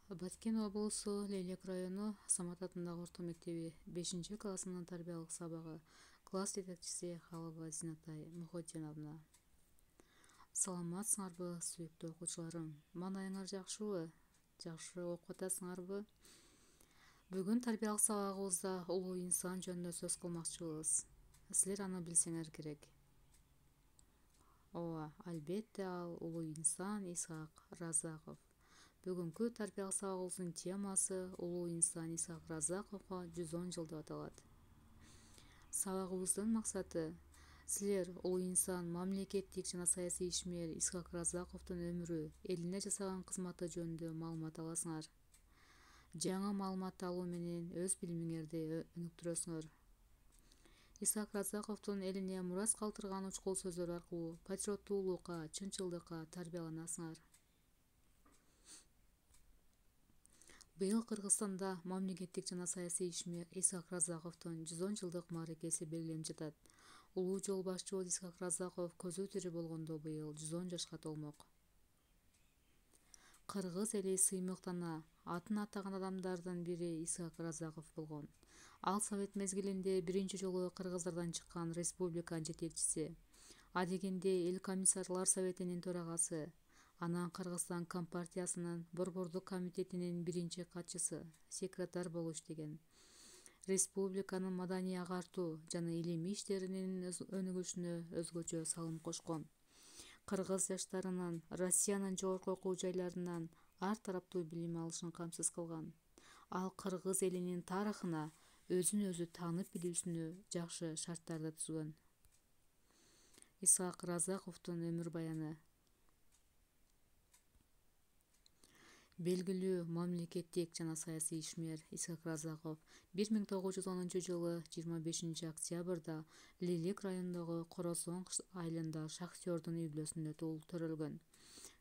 Баткен облусу Лейлек району Самат атындагы орто мектеби 5 классынын тарбиялык сабагы, класс жетекчиси Халова Зинатай Мухотиновна. Саламатсыңарбы, сүйүктүү окуучуларым? Маанайыңар жакшыбы? Жакшы окуп атасыңарбы? Бүгүн тарбиялык сабагыбызда улуу инсан жөнүндө сөз кылмакчыбыз. Силер аны билсеңер керек. Ооба, албетте ал улуу инсан Исхак Разаков. Бүгүнкү тарбиялык сабагыбыздын темасы улуу инсан Исхак Разаковго 110 жыл деп аталат. Сабагыбыздын максаты силер улуу инсан, мамлекеттик жана саясий ишмер Исхак Разаковдун өмүрү, элине жасаган кызматы жөнүндө маалымат аласыңар. Жаңы маалымат алуу менен өз билимиңерди өнүктүрөсүңөр. Исхак Разаковдун элине мурас калтырган учкул сөздөр аркылуу патриоттуулукка, чынчылдыкка тарбияланасыңар. Быйыл Кыргызстанда мамлекеттик жана саясий ишмер Исхак Разаковдун 110 жылдык мааракеси белгиленип жатат. Улуу жол башчыбыз Исхак Разаков көзү тирүү болгондо быйыл 110 жашка толмок. Кыргыз эли сыймыктана атын атаган адамдардын бири Исхак Разаков болгон. Ал совет мезгилинде биринчи жолу кыргыздардан чыккан республиканын жетекчиси, адегенде эл комиссарлар советинин төрагасы, анан Кыргызстан компартиясынын борбордук комитетинин биринчи катчысы, секретарь болуп иштеген. Республиканын маданий агартуу жана илим иштеринин өнүгүшүнө өзгөчө салым кошкон. Кыргыз жаштарынын Россиянын жогорку окуу жайларынан ар тараптуу билим алышын камсыз кылган. Ал кыргыз элинин тарыхына өзүн өзү таанып билүүсүнө жакшы шарттарды түзгөн. Исхак Разаковдун өмүр баяны. Белгилүү мамлекеттик жана саясий ишмер Исхак Разаков 1910 жылы 25 октябрда Лейлек районундагы Коросоң айылында шахтердун үй бүлөсүндө төрөлгөн.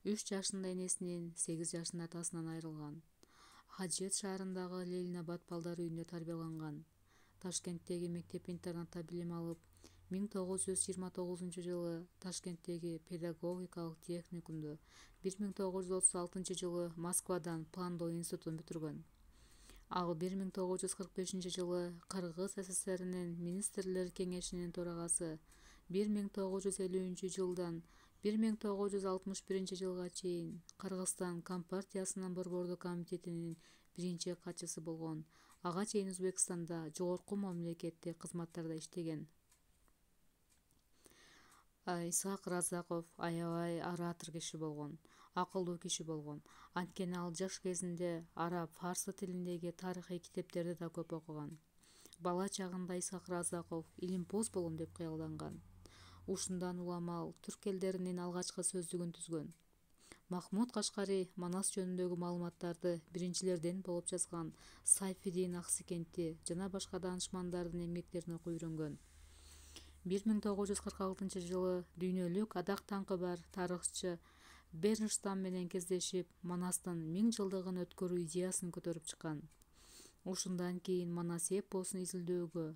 3 жашында энесинен, 8 жашында атасынан айрылган. Хажет шаарындагы Ленинабад балдар үйүндө тарбияланган. Ташкенттеги мектеп-интернатта билим алып, 1929 жылы Ташкенттеги педагогикалык техникумду, 1936 жылы Москвадан пландоо институтун бүтүргөн. Ал 1945 жылы Кыргыз СССРинин министрлер кеңешинин төрагасы, 1950 жылдан 1961 жылга чейин Кыргызстан компартиясынын борбордук комитетинин биринчи катчысы болгон. Ага чейин Өзбекстанда жогорку мамлекеттик кызматтарда иштеген. Исхак Разаков аябай оратор киши болгон, акылдуу киши болгон. Анткени ал жаш кезинде араб, фарсы тилиндеги тарыхый китептерди да көп окуган. Бала чагында Исхак Разаков илимпоз болом деп кыялданган. Ушундан улам ал түрк элдеринин алгачкы сөздүгүн түзгөн. Махмуд Кашкари Манас жөнүндөгү маалыматтарды биринчилерден болуп жазган Сайфиддин Аксикенти жана башка даанышмандардын эмгектерин окуп үйрөнгөн. 1946 жылы дүйнөлүк адак даңкы бар тарыхчы Бернштам менен кездешип, Манастын 1000 жылдыгын өткөрүү идеясын көтөрүп чыккан. Ушундан кийин Манас эпосун изилдөөгө,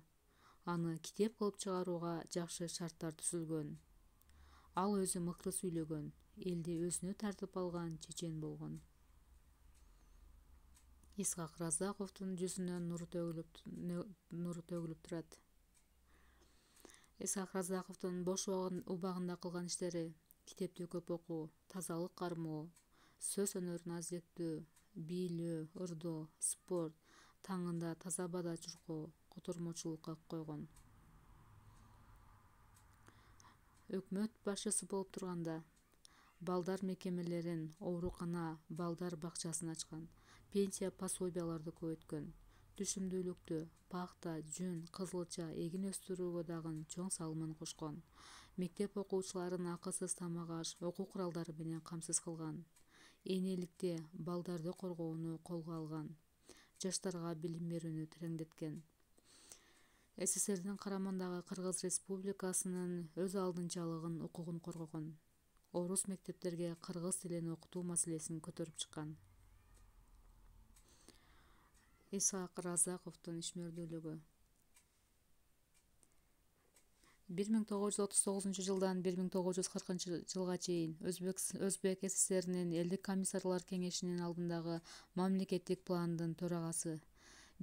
аны китеп кылып чыгарууга жакшы шарттар түзүлгөн. Ал өзү мыкты сүйлөгөн, элди өзүнө тартып алган чечен болгон. Исхак Разаковдун жүзүнөн нур төгүлүп турат. Исхак Разаковдун бош убагында кылган иштери: китепти көп окуу, тазалык кармоо, сөз өнөрүн аздектөө, бийлөө, ырдоо, спорт, таңында таза абада чуркоо, котормочулукка койгон. Өкмөт башчысы болуп турганда балдар мекемелерин, оорукана, балдар бакчасын ачкан, пенсия пособияларды көбөйткөн, түшүмдүүлүктү, пахта, жүн, кызылча, эгин өстүрүүгө дагы чоң салымын кошкон. Мектеп окуучуларын акысыз тамак-аш, окуу куралдары менен камсыз кылган. Энеликте балдарды коргоону колго алган. Жаштарга билим берүүнү тереңдеткен. СССРдин карамагындагы Кыргыз Республикасынын өз алдынчалыгын, укугун коргогон. Орус мектептерге кыргыз тилин окутуу маселесин көтөрүп чыккан. Исхак Разаковдун ишмердүүлүгү. 1939-жылдан 1940-жылга чейин Өзбек СССРинин Элдик комиссарлар кеңешинин алдындагы мамлекеттик пландын төрагасы.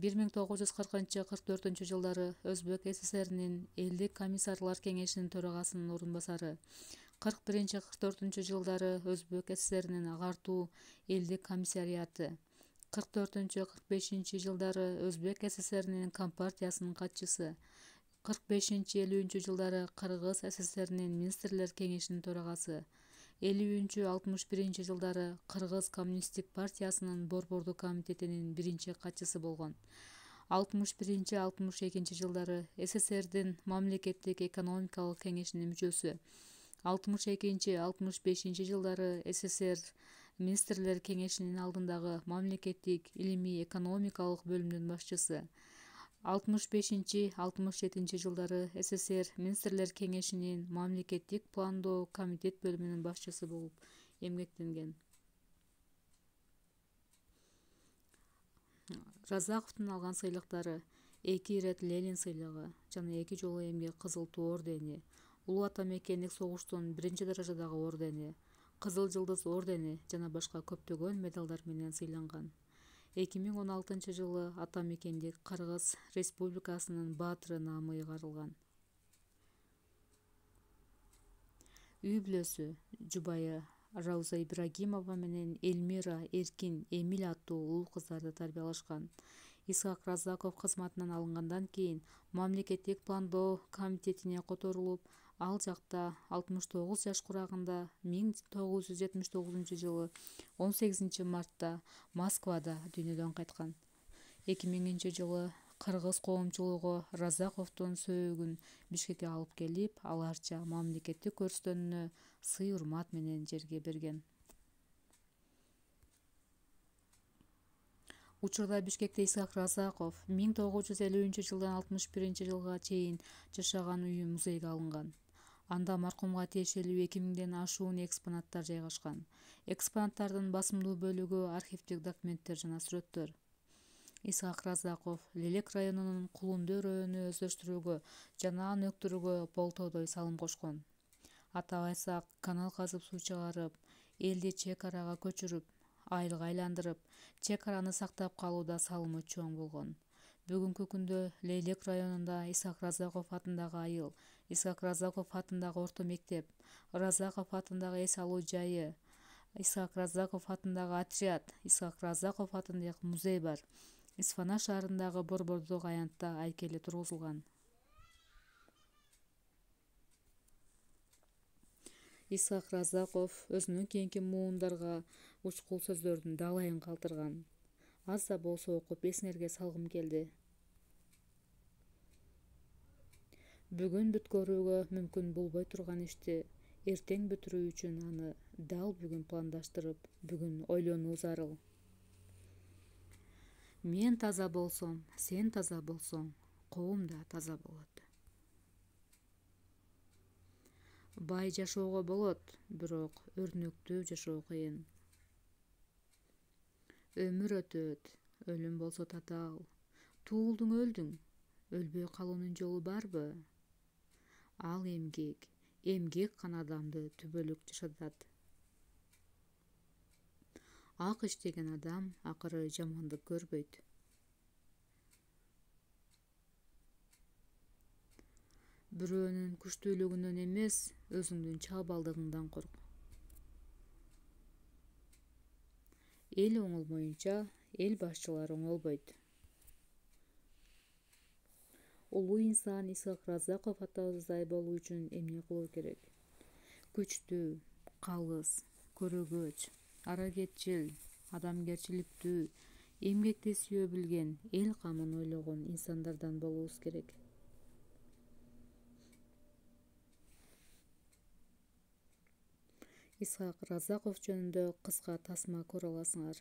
1940-44 Өзбек СССРинин Элдик комиссарлар кеңешинин төрагасынын орун басары. 41-44 жылдары Өзбек СССРинин агартуу Элдик комиссариаты. 44-45 жылдары Өзбек СССРинин Компартиясынын катчысы. 45-50 жылдары Кыргыз СССРинин Министрлер кеңешинин төрагасы. 50-61 жылдары Кыргыз коммунисттик партиясынын Борбордук комитетинин биринчи катчысы болгон. 61-62 жылдары СССРдин мамлекеттик экономикалык кеңешинин мүчөсү. 62-65 жылдары СССР Министрлер кеңешинин алдындагы мамлекеттик илимий экономикалык бөлүмүнүн башчысы. 65-67 жылдары СССР Министрлер кеңешинин мамлекеттик пландоо комитет бөлүмүнүн башчысы болуп эмгектенген. Разаковдун алган сыйлыктары: 2 ирет Ленин сыйлыгы жана 2 жолу эмгек Кызыл Туу ордени, Улуу Ата Мекендик согуштун 1-даражадагы ордени, Кызыл Жылдыз ордени жана башка көптөгөн медалдар менен сыйланган. 2016 жылы Ата Мекендик Кыргыз Республикасынын баатыры наамы ыйгарылган. Үй бүлөсү жубайы Рауза Ибрагимова менен Эльмира Эркин Эмиль аттуу улуу кыздарды тарбиялашкан. Исхак Разаков кызматынан алынгандан кийин мамлекеттик пландоо комитетине которулуп, ал жакта 69 жаш курагында 1979 жылы 18 мартта Москвада дүйнөдөн кайткан. 2000 жылы кыргыз коомчулугу Разаковдун сөөгүн Бишкекке алып келип, аларча мамлекеттик көрсөтүүнү сый-урмат менен жерге берген. Учурда Бишкекте Исхак Разаков 1950 жылдан 61 жылга чейин жашаган үйү музейге алынган. Анда маркумга тиешелүү 2000ден ашуун экспонаттар жайгашкан. Экспонаттардын басымдуу бөлүгү архивдик документтер жана сүрөттөр. Исхак Разаков Лелек районунун Кулунду өрөөнү өздөштүрүүгө жана аны өктүрүүгө болтодой салым кошкон. Атап айтсак, канал казып суу чыгарып, элди чек арага көчүрүп, айылга айландырып, чек араны сактап калууда салымы чоң болгон. Бүгүнкү күндө Лейлек районунда Исхак Разаков атындагы айыл, Исхак Разаков атындагы орто мектеп, Разаков атындагы эс алуу жайы, Исхак Разаков атындагы отряд, Исхак Разаков атындагы музей бар. Исфана шаарындагы Борбордук аянтта айкели тургузулган. Исхак Разаков өзүнүн кийинки муундарга учкул сөздөрдүн далайын калтырган. Аз да болсо окуп эсиңерге салгым келди. Бүгүн бүткөрүүгө мүмкүн болбой турган ишти эртең бүтүрүү үчүн аны дал бүгүн пландаштырып, бүгүн ойлонуу зарыл. Мен таза болсом, сен таза болсоң, коом да таза болот. Бай жашоого болот, бирок өрнөктүү жашоо кыйын. Өмүр өтөт, өлүм болсо татаал. Туулдуң өлдүң, өлбөй калуунун жолу барбы? Ал эмгек гана адамды түбөлүк жашатат. Ак иштеген адам акыры жамандык көрбөйт. Бирөөнүн күчтүүлүгүнөн эмес, өзүңдүн чабалдыгыңдан корк. Эл оңолмоюнча, эл башчылары оңолбойт. Улуу инсан Исхак Разаков атабыздай болуу үчүн эмне кылуу керек? Күчтүү, калыс, көрөгөч, аракетчил, адамгерчиликтүү, эмгекти сүйө билген, эл камын ойлогон инсандардан болуубуз керек. Исхак Разаков жөнүндө кыска тасма көрө аласыңар.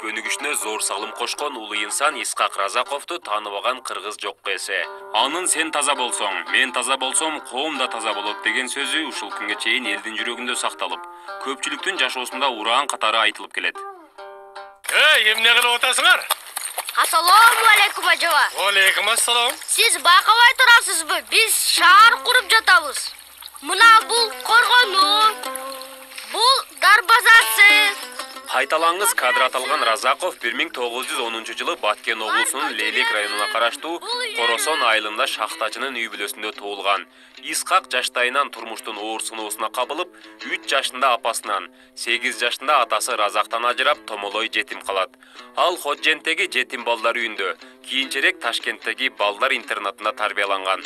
Өнүгүшүнө зор салым кошкон улуу инсан Исхак Разаковду тааныбаган кыргыз жок эсе. Анын "сен таза болсоң, мен таза болсом, коом да таза болот" деген сөзү ушул күнгө чейин элдин жүрөгүндө сакталып, көпчүлүктүн жашоосунда ураан катары айтылып келет. Эмне кылып атасыңар? Assalomu alaykum ajaba. Алейкум ассалам. Siz bayqabay turasizmi? Biz shahar qurib жатабыз. Muna bul qorg'onu, bul darbazасы. Кайталаңыз кадр аталган Разаков 1910 жылы Баткен облусунун Лейлек районуна караштуу Коросон айылында шахтачынын үй бүлөсүндө туулган. Исхак жаштайынан турмуштун оор сыноосуна кабылып, 3 жашында апасынан, 8 жашында атасы Разактан ажырап, томолой жетим калат. Ал Ходженттеги жетим балдар үйүндө, кийинчерээк Ташкенттеги балдар интернатында тарбияланган.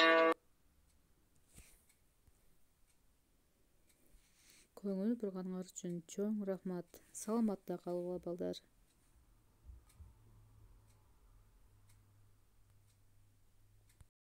Көңүл бурганыңар үчүн чоң рахмат. Саламатта калгыла балдар.